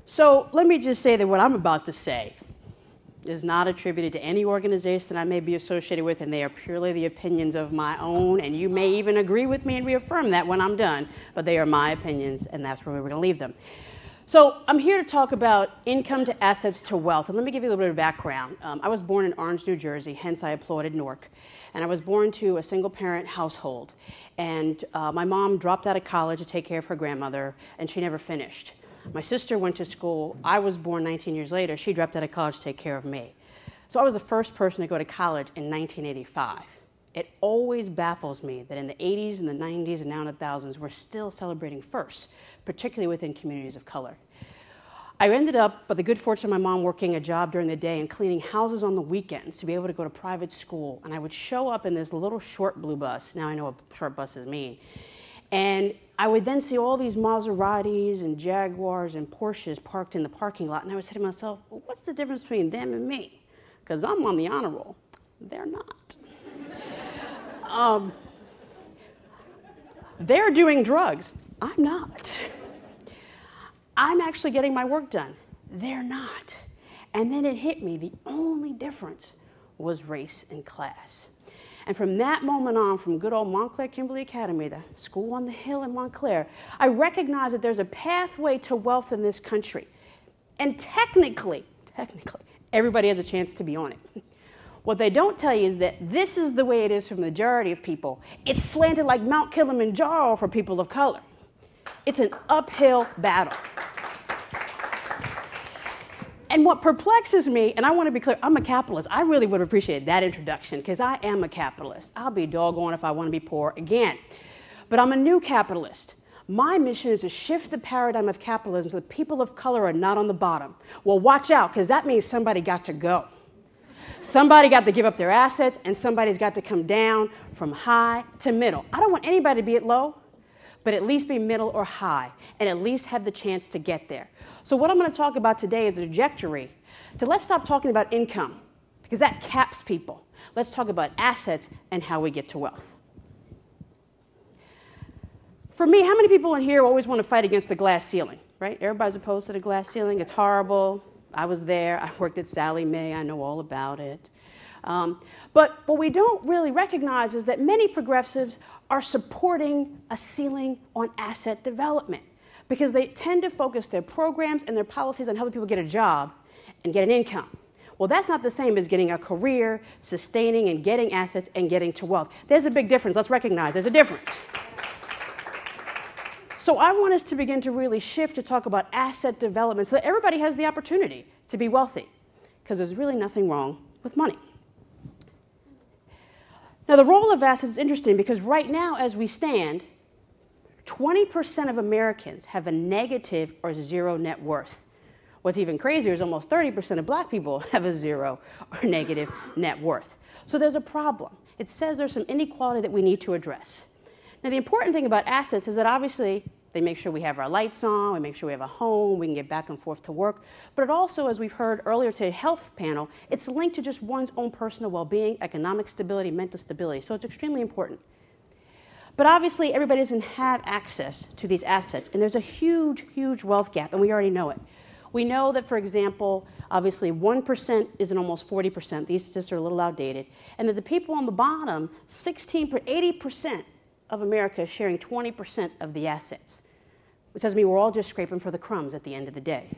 So let me just say that what I'm about to say is not attributed to any organization that I may be associated with, and they are purely the opinions of my own, and you may even agree with me and reaffirm that when I'm done, but they are my opinions, and that's where we're going to leave them. So I'm here to talk about income to assets to wealth, and let me give you a little bit of background. I was born in Orange, New Jersey, hence I applauded Newark, and I was born to a single-parent household, and my mom dropped out of college to take care of her grandmother, and she never finished. My sister went to school. I was born 19 years later. She dropped out of college to take care of me. So I was the first person to go to college in 1985. It always baffles me that in the 80s and the 90s and now in the thousands, we're still celebrating firsts, particularly within communities of color. I ended up, by the good fortune of my mom, working a job during the day and cleaning houses on the weekends to be able to go to private school. And I would show up in this little short blue bus. Now I know what short buses mean. And I would then see all these Maseratis and Jaguars and Porsches parked in the parking lot, and I would say to myself, well, what's the difference between them and me? Because I'm on the honor roll. They're not. They're doing drugs. I'm not. I'm actually getting my work done. They're not. And then it hit me. The only difference was race and class. And from that moment on, from good old Montclair Kimberly Academy, the school on the hill in Montclair, I recognized that there's a pathway to wealth in this country. And technically, everybody has a chance to be on it. What they don't tell you is that this is the way it is for the majority of people. It's slanted like Mount Kilimanjaro for people of color. It's an uphill battle. And what perplexes me, and I want to be clear, I'm a capitalist. I really would appreciate that introduction because I am a capitalist. I'll be doggone if I want to be poor again. But I'm a new capitalist. My mission is to shift the paradigm of capitalism so that people of color are not on the bottom. Well, watch out, because that means somebody got to go. Somebody got to give up their assets, and somebody's got to come down from high to middle. I don't want anybody to be at low, but at least be middle or high, and at least have the chance to get there. So what I'm going to talk about today is a trajectory to let's stop talking about income, because that caps people. Let's talk about assets and how we get to wealth. For me, how many people in here always want to fight against the glass ceiling, right? Everybody's opposed to the glass ceiling. It's horrible. I was there. I worked at Sallie Mae. I know all about it. But what we don't really recognize is that many progressives are supporting a ceiling on asset development because they tend to focus their programs and their policies on helping people get a job and get an income. Well, that's not the same as getting a career, sustaining and getting assets and getting to wealth. There's a big difference. Let's recognize there's a difference. So I want us to begin to really shift to talk about asset development so that everybody has the opportunity to be wealthy, because there's really nothing wrong with money. Now, the role of assets is interesting because right now, as we stand, 20% of Americans have a negative or zero net worth. What's even crazier is almost 30% of black people have a zero or negative net worth. So there's a problem. It says there's some inequality that we need to address. Now, the important thing about assets is that obviously they make sure we have our lights on, we make sure we have a home, we can get back and forth to work. But it also, as we've heard earlier today, health panel, it's linked to just one's own personal well-being, economic stability, mental stability. So it's extremely important. But obviously, everybody doesn't have access to these assets. And there's a huge, huge wealth gap, and we already know it. We know that, for example, obviously 1% isn't almost 40%. These statistics are a little outdated. And that the people on the bottom, 80% of America is sharing 20% of the assets, which doesn't mean we're all just scraping for the crumbs at the end of the day.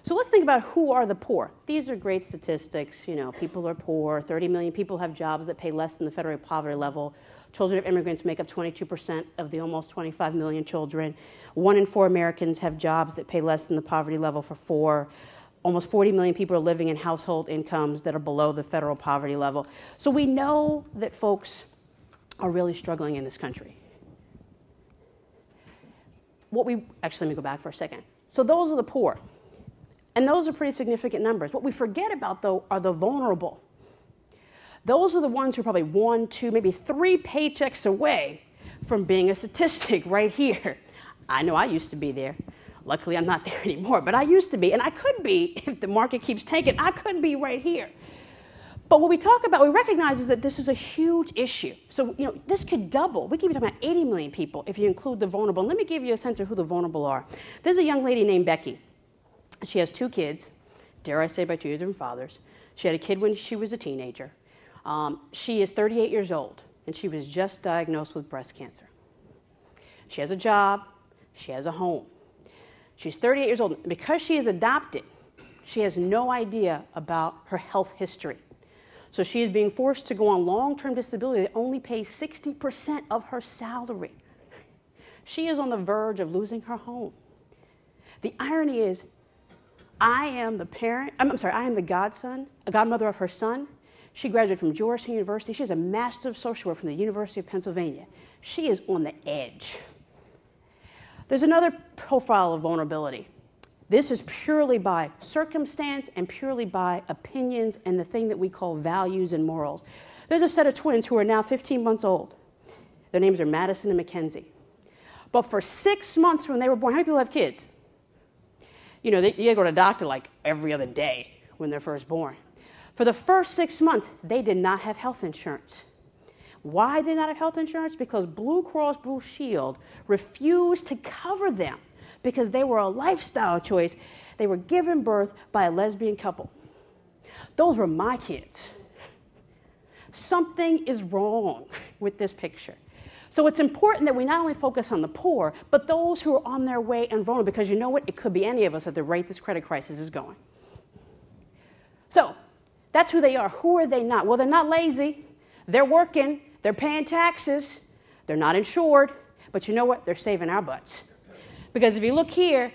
So let's think about who are the poor. These are great statistics. You know, people are poor. 30 million people have jobs that pay less than the federal poverty level. Children of immigrants make up 22% of the almost 25 million children. 1 in 4 Americans have jobs that pay less than the poverty level for 4. Almost 40 million people are living in household incomes that are below the federal poverty level. So we know that folks are really struggling in this country. Actually, let me go back for a second. So those are the poor. And those are pretty significant numbers. What we forget about, though, are the vulnerable. Those are the ones who are probably 1, 2, maybe 3 paychecks away from being a statistic right here. I know I used to be there. Luckily, I'm not there anymore, but I used to be. And I could be, if the market keeps tanking, I could be right here. But what we talk about, we recognize is that this is a huge issue. So, this could double. We could be talking about 80 million people if you include the vulnerable. And let me give you a sense of who the vulnerable are. There's a young lady named Becky. She has 2 kids, dare I say by 2 different fathers. She had a kid when she was a teenager. She is 38 years old, and she was just diagnosed with breast cancer. She has a job. She has a home. She's 38 years old. Because she is adopted, she has no idea about her health history. So she is being forced to go on long-term disability that only pays 60% of her salary. She is on the verge of losing her home. The irony is, I am the godmother of her son. She graduated from Georgetown University. She has a Master of Social Work from the University of Pennsylvania. She is on the edge. There's another profile of vulnerability. This is purely by circumstance and purely by opinions and the thing that we call values and morals. There's a set of twins who are now 15 months old. Their names are Madison and Mackenzie. But for 6 months when they were born, how many people have kids? You go to the doctor like every other day when they're first born. For the first 6 months, they did not have health insurance. Why did they not have health insurance? Because Blue Cross Blue Shield refused to cover them because they were a lifestyle choice. They were given birth by a lesbian couple. Those were my kids. Something is wrong with this picture. So it's important that we not only focus on the poor, but those who are on their way and vulnerable, because you know what? It could be any of us at the rate this credit crisis is going. So that's who they are. Who are they not? Well, they're not lazy. They're working. They're paying taxes. They're not insured. But you know what? They're saving our butts. Because if you look here,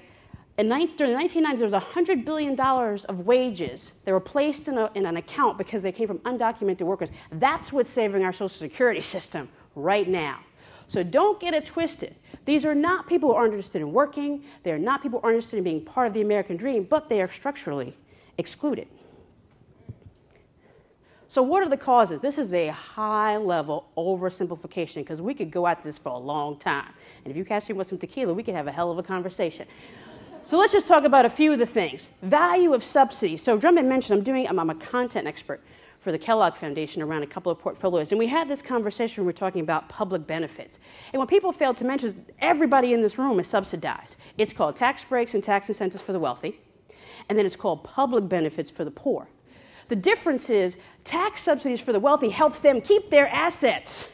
during the 1990s, there was $100 billion of wages that were placed in an account because they came from undocumented workers. That's what's saving our Social Security system right now. So don't get it twisted. These are not people who aren't interested in working. They are not people who aren't interested in being part of the American dream, but they are structurally excluded. So what are the causes? This is a high-level oversimplification because we could go at this for a long time. And if you catch me with some tequila, we could have a hell of a conversation. So let's just talk about a few of the things. Value of subsidies. So Drummond mentioned I'm a content expert for the Kellogg Foundation around a couple of portfolios. And we had this conversation when we were talking about public benefits. And what people failed to mention is everybody in this room is subsidized. It's called tax breaks and tax incentives for the wealthy. And then it's called public benefits for the poor. The difference is tax subsidies for the wealthy helps them keep their assets.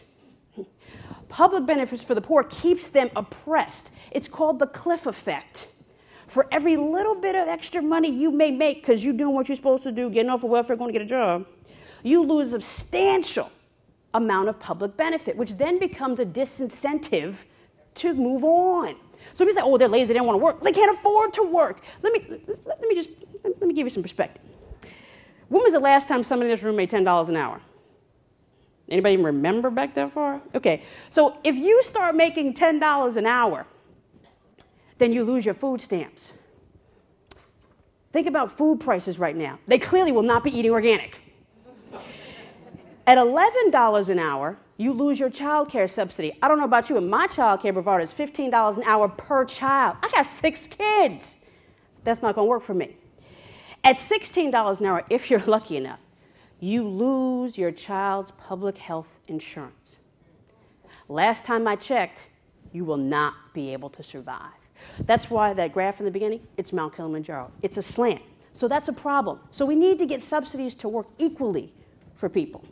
Public benefits for the poor keeps them oppressed. It's called the cliff effect. For every little bit of extra money you may make because you're doing what you're supposed to do, getting off of welfare, going to get a job, you lose a substantial amount of public benefit, which then becomes a disincentive to move on. So people say, oh, they're lazy, they don't want to work. They can't afford to work. Let me give you some perspective. When was the last time somebody in this room made $10 an hour? Anybody even remember back that far? Okay, so if you start making $10 an hour, then you lose your food stamps. Think about food prices right now. They clearly will not be eating organic. At $11 an hour, you lose your child care subsidy. I don't know about you, but my child care provider is $15 an hour per child. I got 6 kids. That's not going to work for me. At $16 an hour, if you're lucky enough, you lose your child's public health insurance. Last time I checked, you will not be able to survive. That's why that graph in the beginning, it's Mount Kilimanjaro. It's a slant. So that's a problem. So we need to get subsidies to work equally for people.